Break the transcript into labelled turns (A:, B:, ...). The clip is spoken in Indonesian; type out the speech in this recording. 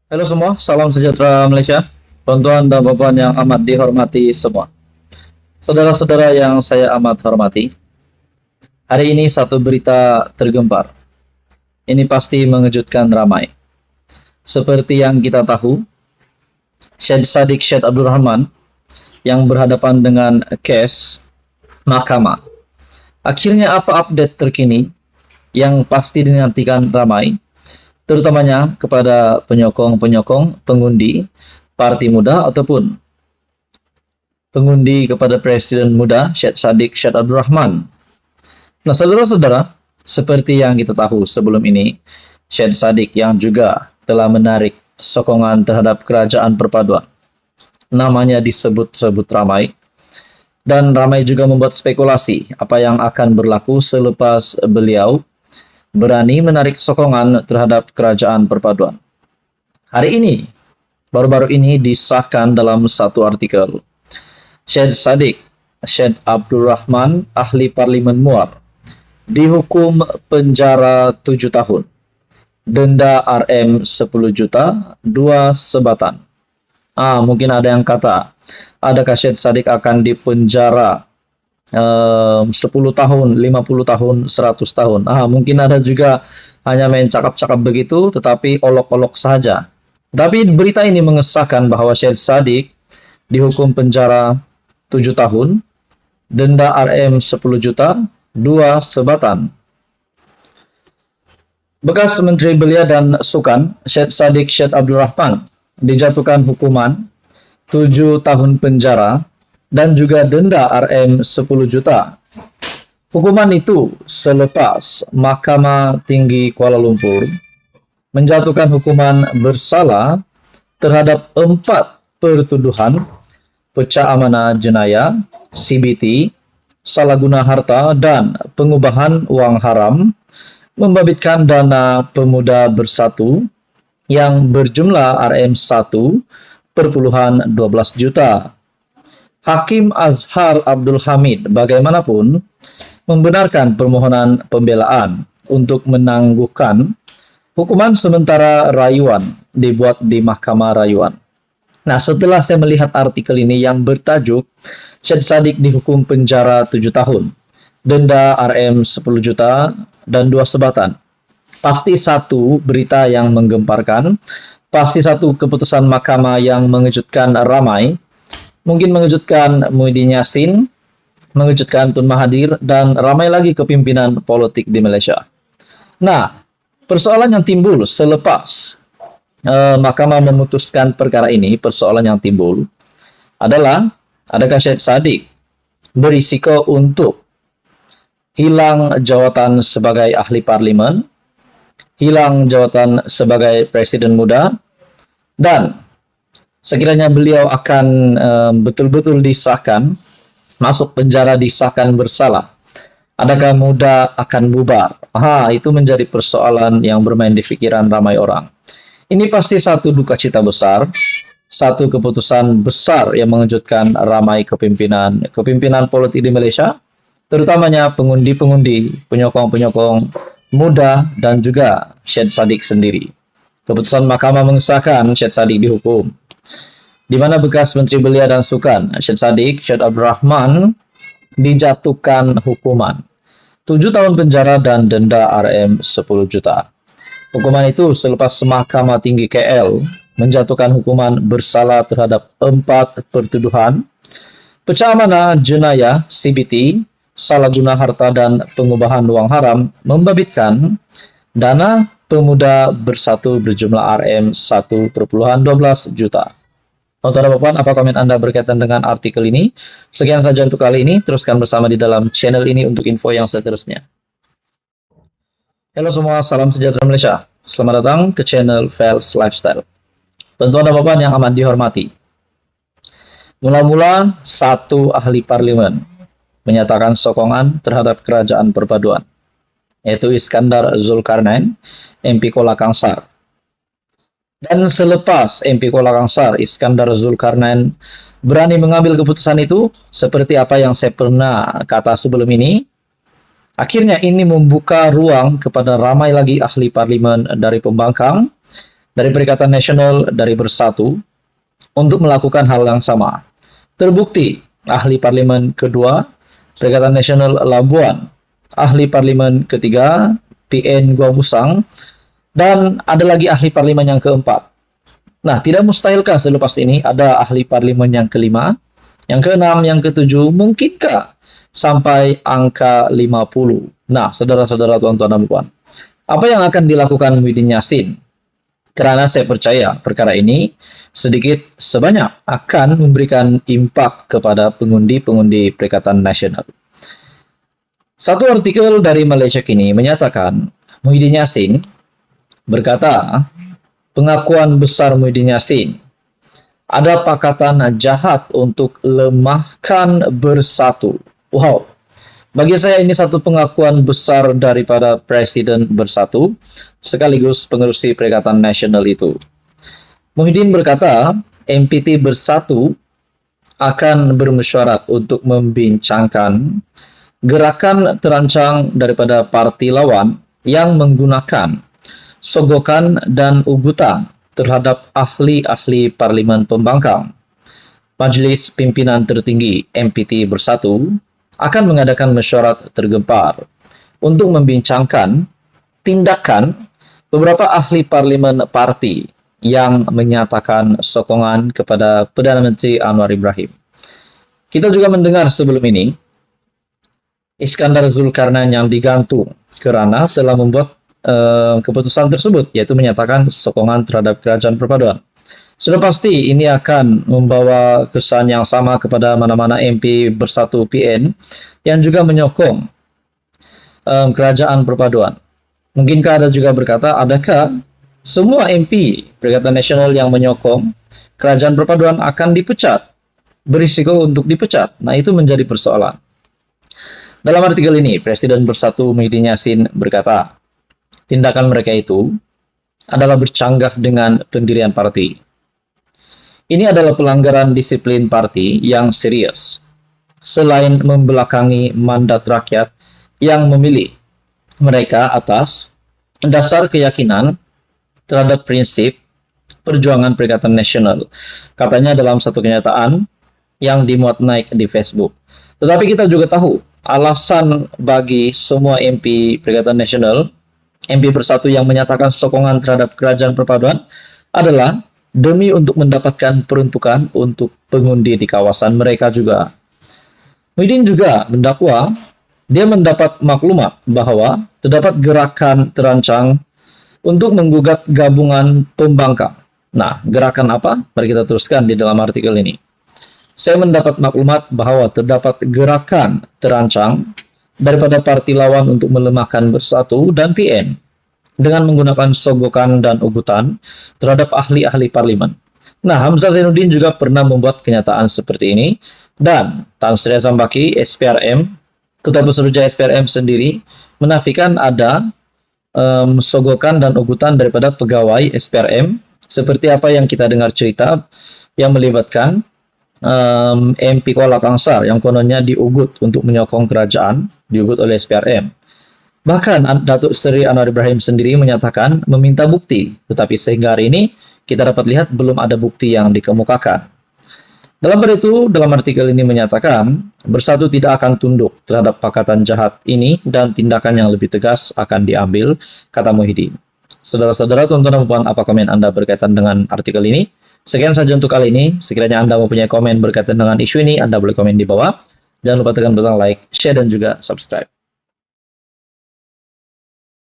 A: Halo semua, salam sejahtera Malaysia. Tuan-tuan dan puan yang amat dihormati semua. Saudara-saudara yang saya amat hormati, hari ini satu berita tergembar. Ini pasti mengejutkan ramai. Seperti yang kita tahu, Syed Saddiq Syed Abdul Rahman yang berhadapan dengan kes mahkamah. Akhirnya apa update terkini yang pasti dinantikan ramai, terutamanya kepada penyokong-penyokong pengundi Parti Muda ataupun pengundi kepada Presiden Muda Syed Saddiq Syed Abdul Rahman. Nah, saudara-saudara, seperti yang kita tahu sebelum ini, Syed Saddiq yang juga telah menarik sokongan terhadap kerajaan perpaduan. Namanya disebut-sebut ramai, dan ramai juga membuat spekulasi apa yang akan berlaku selepas beliau berani menarik sokongan terhadap kerajaan perpaduan. Hari ini, baru-baru ini disahkan dalam satu artikel, Syed Saddiq Syed Abdul Rahman, ahli Parlimen Muar, dihukum penjara 7 tahun, denda RM 10 juta, 2 sebatan. Mungkin ada yang kata, adakah Syed Saddiq akan dipenjara 10 tahun, 50 tahun, 100 tahun. Mungkin ada juga hanya main cakap-cakap begitu, tetapi olok-olok saja. Tapi berita ini mengesahkan bahwa Syed Saddiq dihukum penjara 7 tahun, denda RM 10 juta, 2 sebatan. Bekas Menteri Belia dan Sukan, Syed Saddiq Syed Abdul Rahman, dijatuhkan hukuman 7 tahun penjara dan juga denda RM 10 juta. Hukuman itu selepas Mahkamah Tinggi Kuala Lumpur menjatuhkan hukuman bersalah terhadap 4 pertuduhan pecah amanah jenayah, CBT, salah guna harta, dan pengubahan wang haram, membabitkan dana pemuda bersatu yang berjumlah RM1,12 juta. Hakim Azhar Abdul Hamid bagaimanapun membenarkan permohonan pembelaan untuk menangguhkan hukuman sementara rayuan dibuat di Mahkamah Rayuan. Nah, setelah saya melihat artikel ini yang bertajuk Syed Saddiq dihukum penjara 7 tahun, denda RM 10 juta, dan 2 sebatan. Pasti satu berita yang menggemparkan, pasti satu keputusan mahkamah yang mengejutkan ramai, mungkin mengejutkan Muhyiddin Yassin, mengejutkan Tun Mahathir, dan ramai lagi kepimpinan politik di Malaysia. Nah, persoalan yang timbul selepas mahkamah memutuskan perkara ini, persoalan yang timbul adalah, adakah Syed Saddiq berisiko untuk hilang jawatan sebagai ahli parlimen, hilang jawatan sebagai Presiden Muda, dan sekiranya beliau akan betul-betul disahkan, masuk penjara disahkan bersalah, adakah Muda akan bubar? Itu menjadi persoalan yang bermain di pikiran ramai orang. Ini pasti satu duka cita besar, satu keputusan besar yang mengejutkan ramai kepimpinan politik di Malaysia, terutamanya pengundi-pengundi, penyokong-penyokong Muda, dan juga Syed Saddiq sendiri. Keputusan mahkamah mengesahkan Syed Saddiq dihukum, di mana bekas Menteri Belia dan Sukan, Syed Saddiq Syed Abdul Rahman, dijatuhkan hukuman 7 tahun penjara dan denda RM 10 juta. Hukuman itu selepas Mahkamah Tinggi KL menjatuhkan hukuman bersalah terhadap 4 pertuduhan pecah amanah jenayah, CBT, salah guna harta, dan pengubahan wang haram, membabitkan dana pemuda bersatu berjumlah RM 1,12 juta. Tuan-tuan dan puan, apa komen Anda berkaitan dengan artikel ini? Sekian saja untuk kali ini. Teruskan bersama di dalam channel ini untuk info yang seterusnya. Halo semua, salam sejahtera Malaysia. Selamat datang ke channel Fels Lifestyle. Tuan-tuan dan puan yang amat dihormati, mula-mula satu ahli parlimen menyatakan sokongan terhadap kerajaan perpaduan, yaitu Iskandar Zulkarnain, MP Kuala Kangsar. Dan selepas MP Kuala Kangsar, Iskandar Zulkarnain, berani mengambil keputusan itu, seperti apa yang saya pernah kata sebelum ini, akhirnya ini membuka ruang kepada ramai lagi ahli parlimen dari pembangkang dari Perikatan Nasional dari Bersatu untuk melakukan hal yang sama. Terbukti ahli parlemen kedua Perikatan Nasional Labuan, ahli parlemen ketiga PN Gua Musang, dan ada lagi ahli parlemen yang keempat. Nah, tidak mustahilkah selepas ini ada ahli parlemen yang kelima, yang keenam, yang ketujuh, mungkinkah sampai angka 50? Nah, saudara-saudara, tuan-tuan dan puan, apa yang akan dilakukan Muhyiddin Yassin? Karena saya percaya perkara ini sedikit sebanyak akan memberikan impak kepada pengundi-pengundi Perikatan Nasional. Satu artikel dari Malaysia Kini menyatakan Muhyiddin Yassin berkata, pengakuan besar Muhyiddin Yassin, ada pakatan jahat untuk lemahkan Bersatu. Wow, bagi saya ini satu pengakuan besar daripada Presiden Bersatu sekaligus pengerusi Perikatan Nasional itu. Muhyiddin berkata, MPT Bersatu akan bermesyuarat untuk membincangkan gerakan terancang daripada parti lawan yang menggunakan sogokan dan ugutan terhadap ahli-ahli parlimen pembangkang. Majlis Pimpinan Tertinggi MPT Bersatu akan mengadakan mesyuarat tergempar untuk membincangkan tindakan beberapa ahli parlimen parti yang menyatakan sokongan kepada Perdana Menteri Anwar Ibrahim. Kita juga mendengar sebelum ini Iskandar Zulkarnain yang digantung kerana telah membuat keputusan tersebut, yaitu menyatakan sokongan terhadap kerajaan perpaduan. Sudah pasti ini akan membawa kesan yang sama kepada mana-mana MP Bersatu PN yang juga menyokong kerajaan perpaduan. Mungkinkah ada juga berkata, adakah semua MP Perikatan Nasional yang menyokong kerajaan perpaduan akan dipecat? Berisiko untuk dipecat. Nah, itu menjadi persoalan. Dalam artikel ini, Presiden Bersatu Muhyiddin Yassin berkata, tindakan mereka itu adalah bercanggah dengan pendirian parti. Ini adalah pelanggaran disiplin parti yang serius. Selain membelakangi mandat rakyat yang memilih mereka atas dasar keyakinan terhadap prinsip perjuangan Perikatan Nasional, katanya dalam satu kenyataan yang dimuat naik di Facebook. Tetapi kita juga tahu alasan bagi semua MP Perikatan Nasional, MP Bersatu yang menyatakan sokongan terhadap kerajaan perpaduan adalah demi untuk mendapatkan peruntukan untuk pengundi di kawasan mereka juga. Muhyiddin juga mendakwa dia mendapat maklumat bahwa terdapat gerakan terancang untuk menggugat gabungan pembangkang. Nah, gerakan apa? Mari kita teruskan di dalam artikel ini. Saya mendapat maklumat bahwa terdapat gerakan terancang daripada parti lawan untuk melemahkan Bersatu dan PN dengan menggunakan sogokan dan ugutan terhadap ahli-ahli parlimen. Nah, Hamzah Zainuddin juga pernah membuat kenyataan seperti ini, dan Tan Sri Sambaki, SPRM, Ketua Pesuruhjaya SPRM sendiri menafikan ada sogokan dan ugutan daripada pegawai SPRM, seperti apa yang kita dengar cerita yang melibatkan MP Kuala Kangsar yang kononnya diugut untuk menyokong kerajaan, diugut oleh SPRM. Bahkan Datuk Seri Anwar Ibrahim sendiri menyatakan meminta bukti, tetapi sehingga hari ini kita dapat lihat belum ada bukti yang dikemukakan. Dalam hal itu, dalam artikel ini menyatakan Bersatu tidak akan tunduk terhadap pakatan jahat ini dan tindakan yang lebih tegas akan diambil, kata Muhyiddin. Saudara-saudara, tuan-tuan dan puan, apa komen Anda berkaitan dengan artikel ini? Sekian saja untuk kali ini. Sekiranya Anda mempunyai komen berkaitan dengan isu ini, Anda boleh komen di bawah. Jangan lupa tekan butang like, share, dan juga subscribe.